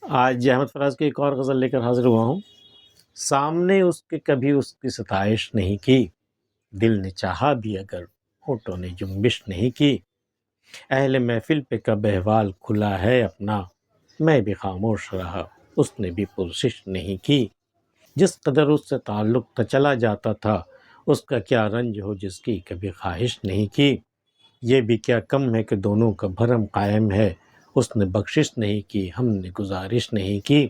آج احمد فراز کی ایک اور غزل لے کر حاضر ہوا ہوں۔ سامنے اس کے کبھی اس کی ستائش نہیں کی، دل نے چاہا بھی اگر ہونٹوں نے جنبش نہیں کی۔ اہل محفل پہ کب احوال کھلا ہے اپنا، میں بھی خاموش رہا اس نے بھی پرسش نہیں کی۔ جس قدر اس سے تعلق تھا چلا جاتا تھا، اس کا کیا رنج ہو جس کی کبھی خواہش نہیں کی۔ یہ بھی کیا کم ہے کہ دونوں کا بھرم قائم ہے، اس نے بخشش نہیں کی ہم نے گزارش نہیں کی۔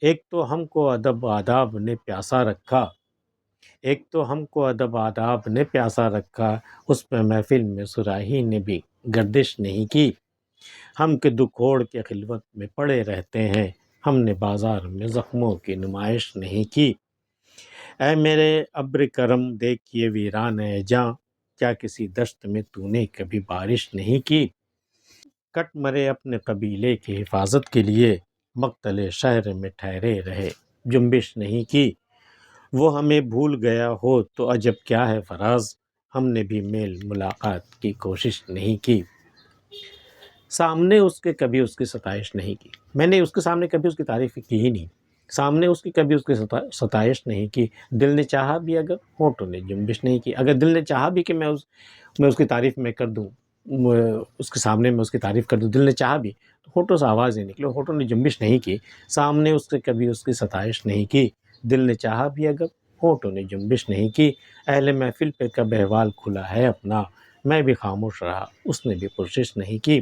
ایک تو ہم کو ادب آداب نے پیاسا رکھا، ایک تو ہم کو ادب آداب نے پیاسا رکھا، اس پہ محفل میں صراحی نے بھی گردش نہیں کی۔ ہم کے دکھ اوڑھ کے خلوت میں پڑے رہتے ہیں، ہم نے بازار میں زخموں کی نمائش نہیں کی۔ اے میرے ابر کرم دیکھیے ویران ہے جاں، کیا کسی دشت میں تو نے کبھی بارش نہیں کی۔ کٹ مرے اپنے قبیلے کی حفاظت کے لیے، مقتل شہر میں ٹھہرے رہے جنبش نہیں کی۔ وہ ہمیں بھول گیا ہو تو عجب کیا ہے فراز، ہم نے بھی میل ملاقات کی کوشش نہیں کی۔ سامنے اس کے کبھی اس کی ستائش نہیں کی، میں نے اس کے سامنے کبھی اس کی تعریف کی ہی نہیں، سامنے اس کی کبھی اس کی ستائش نہیں کی۔ دل نے چاہا بھی اگر ہونٹوں نے جنبش نہیں کی، اگر دل نے چاہا بھی کہ میں اس کی تعریف میں کر دوں، اس کے سامنے میں اس کی تعریف کر دوں، دل نے چاہا بھی تو ہونٹوں سے آواز نہیں نکلے، ہونٹوں نے جنبش نہیں کی۔ سامنے اس کے کبھی اس کی ستائش نہیں کی، دل نے چاہا بھی اگر ہونٹوں نے جنبش نہیں کی۔ اہل محفل پہ کب احوال کھلا ہے اپنا، میں بھی خاموش رہا اس نے بھی پرسش نہیں کی۔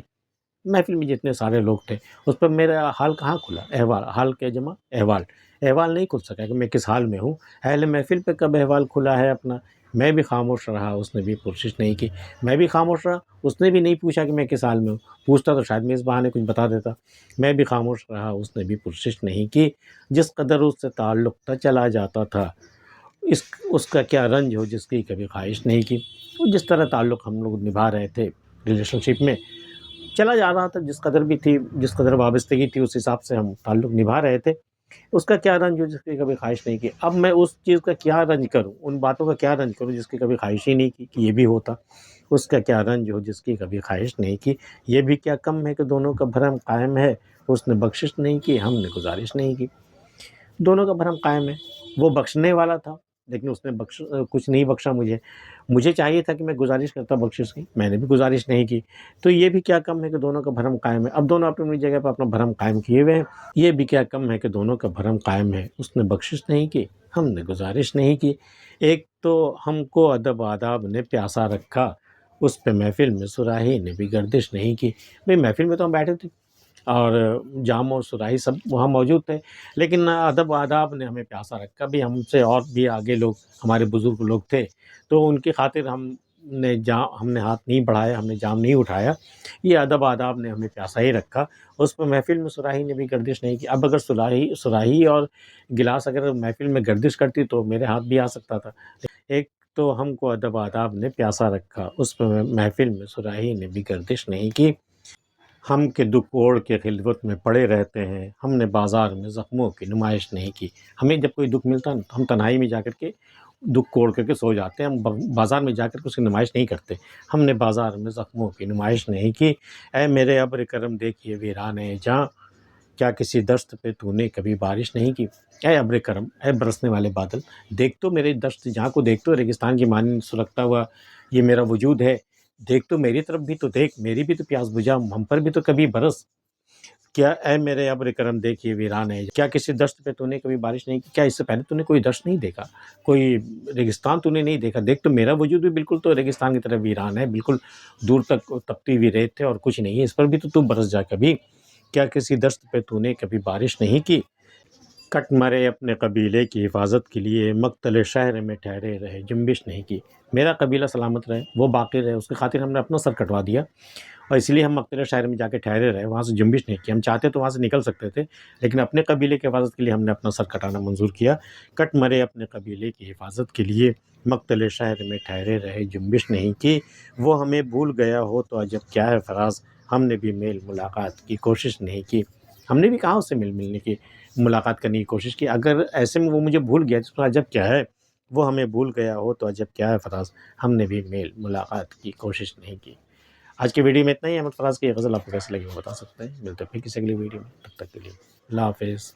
محفل میں جتنے سارے لوگ تھے اس پر میرا حال کہاں کھلا، احوال، حال کے جمع احوال، احوال نہیں کھل سکا کہ میں کس حال میں ہوں۔ اہل محفل پہ کب احوال کھلا ہے اپنا، میں بھی خاموش رہا اس نے بھی پرسش نہیں کی۔ میں بھی خاموش رہا، اس نے بھی نہیں پوچھا کہ میں کس حال میں ہوں، پوچھتا تو شاید میں اس بہانے کچھ بتا دیتا۔ میں بھی خاموش رہا اس نے بھی پرسش نہیں کی۔ جس قدر اس سے تعلق تھا چلا جاتا تھا، اس کا کیا رنج ہو جس کی کبھی خواہش نہیں کی۔ جس طرح تعلق ہم لوگ نبھا رہے تھے ریلیشن شپ میں، چلا جا رہا تھا، جس قدر بھی تھی، جس قدر وابستگی تھی اس حساب سے ہم تعلق نبھا رہے تھے، اس کا کیا رنج ہو جس کی کبھی خواہش نہیں کی۔ اب میں اس چیز کا کیا رنج کروں، ان باتوں کا کیا رنج کروں جس کی کبھی خواہش ہی نہیں کی کہ یہ بھی ہوتا۔ اس کا کیا رنج ہو جس کی کبھی خواہش نہیں کی۔ یہ بھی کیا کم ہے کہ دونوں کا بھرم قائم ہے، اس نے بخشش نہیں کی ہم نے گزارش نہیں کی۔ دونوں کا بھرم قائم ہے، وہ بخشنے والا تھا لیکن اس نے کچھ نہیں بخشا مجھے چاہیے تھا کہ میں گزارش کرتا بخشش کی، میں نے بھی گزارش نہیں کی۔ تو یہ بھی کیا کم ہے کہ دونوں کا بھرم قائم ہے، اب دونوں اپنی جگہ پہ اپنا بھرم قائم کیے ہوئے ہیں۔ یہ بھی کیا کم ہے کہ دونوں کا بھرم قائم ہے، اس نے بخشش نہیں کی ہم نے گزارش نہیں کی۔ ایک تو ہم کو ادب آداب نے پیاسا رکھا، اس پہ محفل میں صراحی نے بھی گردش نہیں کی۔ بھئی محفل میں تو ہم بیٹھے تھے اور جام اور صراحی سب وہاں موجود تھے، لیکن ادب آداب نے ہمیں پیاسا رکھا بھی، ہم سے اور بھی آگے لوگ ہمارے بزرگ لوگ تھے تو ان کی خاطر ہم نے ہاتھ نہیں بڑھایا، ہم نے جام نہیں اٹھایا، یہ ادب آداب نے ہمیں پیاسا ہی رکھا۔ اس پہ محفل میں صراحی نے بھی گردش نہیں کی۔ اب اگر صراحی اور گلاس اگر محفل میں گردش کرتی تو میرے ہاتھ بھی آ سکتا تھا۔ ایک تو ہم کو ادب آداب نے پیاسا رکھا، اس پہ محفل میں صراحی نے بھی گردش نہیں کی۔ ہم کے دکھ اوڑھ کے خلوت میں پڑے رہتے ہیں، ہم نے بازار میں زخموں کی نمائش نہیں کی۔ ہمیں جب کوئی دکھ ملتا ہے تو ہم تنہائی میں جا کر کے دکھ اوڑھ کر کے سو جاتے ہیں، ہم بازار میں جا کر کے اس کی نمائش نہیں کرتے۔ ہم نے بازار میں زخموں کی نمائش نہیں کی۔ اے میرے ابر کرم دیکھیے ویران جاں، کیا کسی دشت پہ تو نے کبھی بارش نہیں کی۔ اے ابر کرم، اے برسنے والے بادل، دیکھ تو میرے دشت جہاں کو دیکھ تو ریگستان کی مانند سلگتا ہوا یہ میرا وجود ہے، دیکھ تو میری طرف بھی تو دیکھ، میری بھی تو پیاس بجھا، ہم پر بھی تو کبھی برس۔ کیا اے میرے ابر کرم دیکھیے ویران ہے، کیا کسی دشت پہ تو نے کبھی بارش نہیں کی، کیا اس سے پہلے تو نے کوئی دشت نہیں دیکھا، کوئی ریگستان تو نے نہیں دیکھا، دیکھ تو میرا وجود بھی بالکل تو ریگستان کی طرح ویران ہے، بالکل دور تک تپتی ہوئی ریت ہے اور کچھ نہیں ہے، اس پر بھی تو برس جا کبھی۔ کیا کسی دشت پہ تو نے کبھی بارش نہیں کی۔ کٹ مرے اپنے قبیلے کی حفاظت کے لیے، مقتل شہر میں ٹھہرے رہے جنبش نہیں کی۔ میرا قبیلہ سلامت رہے، وہ باقی رہے، اس کی خاطر ہم نے اپنا سر کٹوا دیا اور اس لیے ہم مقتل شہر میں جا کے ٹھہرے رہے، وہاں سے جنبش نہیں کی۔ ہم چاہتے تو وہاں سے نکل سکتے تھے لیکن اپنے قبیلے کی حفاظت کے لیے ہم نے اپنا سر کٹانا منظور کیا۔ کٹ مرے اپنے قبیلے کی حفاظت کے لیے، مقتل شہر میں ٹھہرے رہے جنبش نہیں کی۔ وہ ہمیں بھول گیا ہو تو عجب کیا ہے فراز، ہم نے بھی میل ملاقات کی کوشش نہیں کی۔ ہم نے بھی کہاں اس سے ملنے کی ملاقات کرنے کی کوشش کی، اگر ایسے میں وہ مجھے بھول گیا تو عجب کیا ہے، وہ ہمیں بھول گیا ہو تو عجب کیا ہے فراز، ہم نے بھی میل ملاقات کی کوشش نہیں کی۔ آج کی ویڈیو میں اتنا ہی. احمد فراز کی یہ غزل آپ کو کیسی لگی وہ بتا سکتے ہیں. ملتے ہیں پھر کسی اگلی ویڈیو میں. تب تک کے لیے اللہ حافظ.